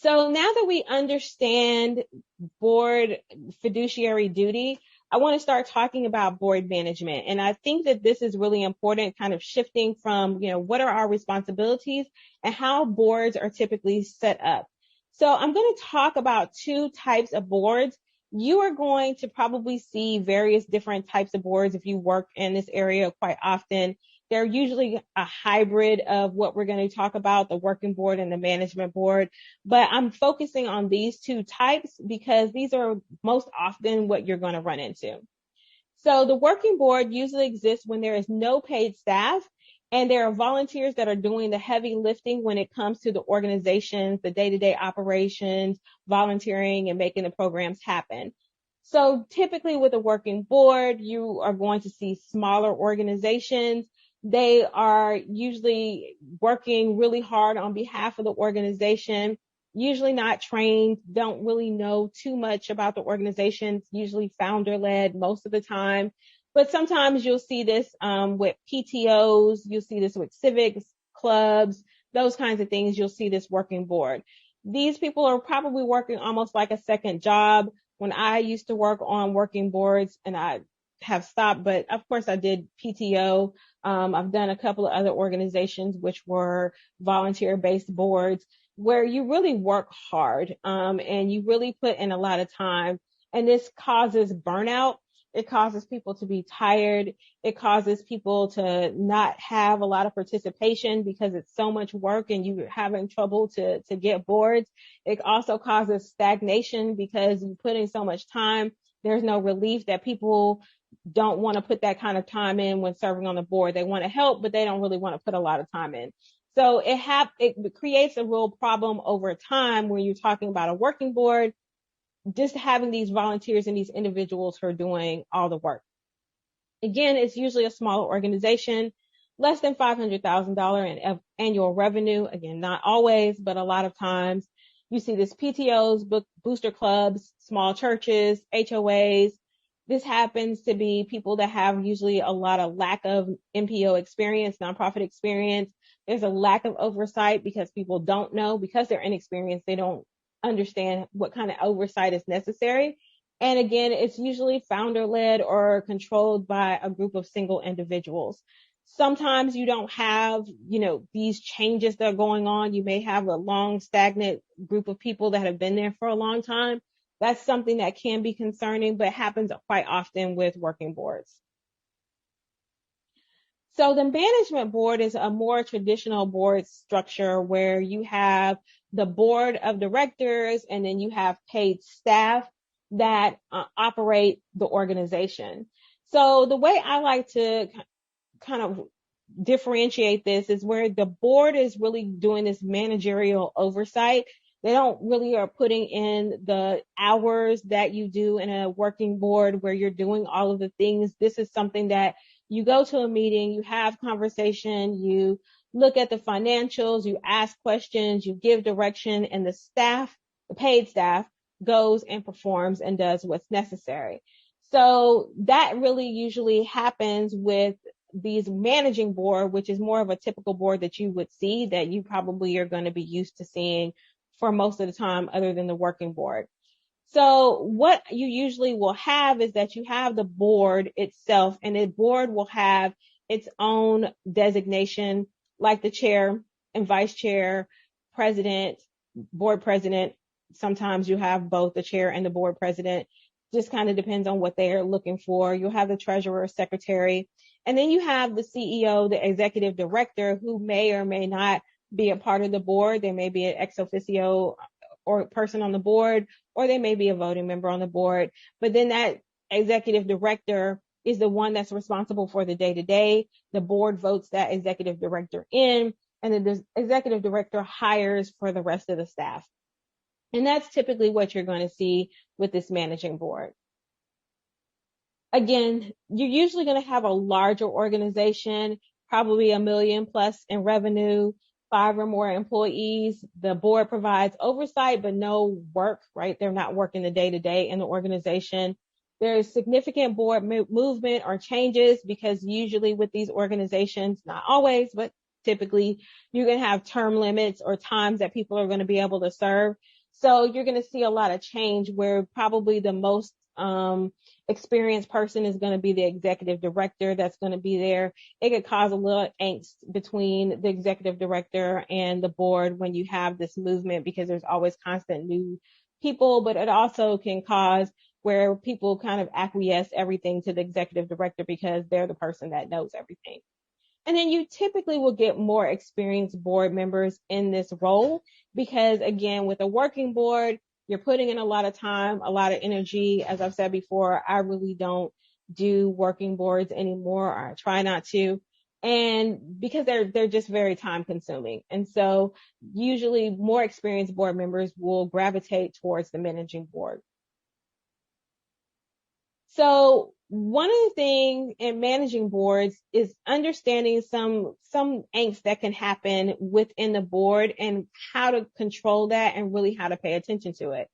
So now that we understand board fiduciary duty, I want to start talking about board management. And I think that this is really important, kind of shifting from, what are our responsibilities and how boards are typically set up. So I'm going to talk about two types of boards. You are going to probably see various different types of boards if you work in this area quite often. They're usually a hybrid of what we're going to talk about, the working board and the management board. But I'm focusing on these two types because these are most often what you're going to run into. So the working board usually exists when there is no paid staff and there are volunteers that are doing the heavy lifting when it comes to the organizations, the day-to-day operations, volunteering, and making the programs happen. So typically with a working board, you are going to see smaller organizations. They are usually working really hard on behalf of the organization, usually not trained, don't really know too much about the organization, usually founder-led most of the time. But sometimes you'll see this with PTOs, you'll see this with civics, clubs, those kinds of things, you'll see this working board. These people are probably working almost like a second job. When I used to work on working boards, and I have stopped, but of course I did PTO. I've done a couple of other organizations which were volunteer-based boards where you really work hard and you really put in a lot of time. And this causes burnout. It causes people to be tired. It causes people to not have a lot of participation because it's so much work and you're having trouble to get boards. It also causes stagnation because you put in so much time. There's no relief that people don't want to put that kind of time in when serving on the board. They want to help, but they don't really want to put a lot of time in. So it creates a real problem over time when you're talking about a working board, just having these volunteers and these individuals who are doing all the work. Again, it's usually a smaller organization, less than $500,000 in annual revenue. Again, not always, but a lot of times you see this PTOs, booster clubs, small churches, HOAs. This happens to be people that have usually a lot of lack of NPO experience, nonprofit experience. There's a lack of oversight because people don't know, because they're inexperienced, they don't understand what kind of oversight is necessary. And again, it's usually founder-led or controlled by a group of single individuals. Sometimes you don't have, these changes that are going on. You may have a long, stagnant group of people that have been there for a long time. That's something that can be concerning, but happens quite often with working boards. So the management board is a more traditional board structure where you have the board of directors and then you have paid staff that operate the organization. So the way I like to kind of differentiate this is where the board is really doing this managerial oversight. They don't really are putting in the hours that you do in a working board where you're doing all of the things. This is something that you go to a meeting, you have conversation, you look at the financials, you ask questions, you give direction, and the staff, the paid staff, goes and performs and does what's necessary. So that really usually happens with these managing board, which is more of a typical board that you would see, that you probably are going to be used to seeing for most of the time other than the working board. So what you usually will have is that you have the board itself, and the board will have its own designation, like the chair and vice chair, president, board president. Sometimes you have both the chair and the board president. Just kind of depends on what they are looking for. You'll have the treasurer, secretary, and then you have the CEO, the executive director, who may or may not be a part of the board. They may be an ex officio or person on the board, or they may be a voting member on the board. But then that executive director is the one that's responsible for the day-to-day. The board votes that executive director in, and then the executive director hires for the rest of the staff. And that's typically what you're going to see with this managing board. Again, you're usually going to have a larger organization, probably $1 million plus in revenue, 5 or more employees. The board provides oversight, but no work, right? They're not working the day-to-day in the organization. There's significant board movement or changes because usually with these organizations, not always, but typically you're going to have term limits or times that people are going to be able to serve. So you're going to see a lot of change where probably the most experienced person is going to be the executive director that's going to be there. It could cause a little angst between the executive director and the board when you have this movement, because there's always constant new people, but it also can cause where people kind of acquiesce everything to the executive director because they're the person that knows everything. And then you typically will get more experienced board members in this role because, again, with a working board, you're putting in a lot of time, a lot of energy. As I've said before, I really don't do working boards anymore, or I try not to. And because they're just very time consuming. And so usually more experienced board members will gravitate towards the managing board. So one of the things in managing boards is understanding some angst that can happen within the board and how to control that and really how to pay attention to it.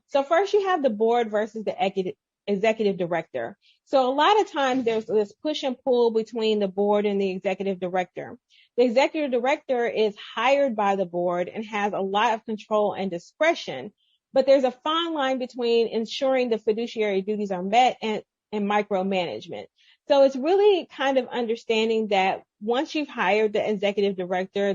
So first you have the board versus the executive director. So a lot of times there's this push and pull between the board and the executive director. The executive director is hired by the board and has a lot of control and discretion, but there's a fine line between ensuring the fiduciary duties are met and micromanagement. So it's really kind of understanding that once you've hired the executive director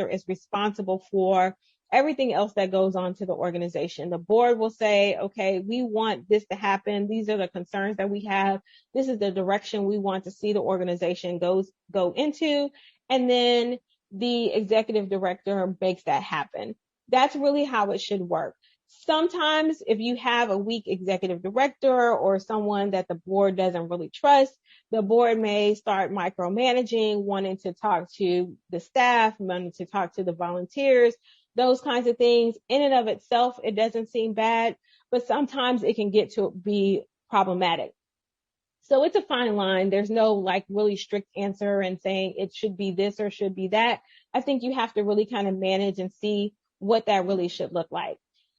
is responsible for everything else that goes on to the organization. The board will say, okay, we want this to happen. These are the concerns that we have. This is the direction we want to see the organization go into. And then the executive director makes that happen. That's really how it should work. Sometimes if you have a weak executive director or someone that the board doesn't really trust, the board may start micromanaging, wanting to talk to the staff, wanting to talk to the volunteers, those kinds of things. In and of itself, it doesn't seem bad, but sometimes it can get to be problematic. So it's a fine line. There's no like really strict answer and saying it should be this or should be that. I think you have to really kind of manage and see what that really should look like.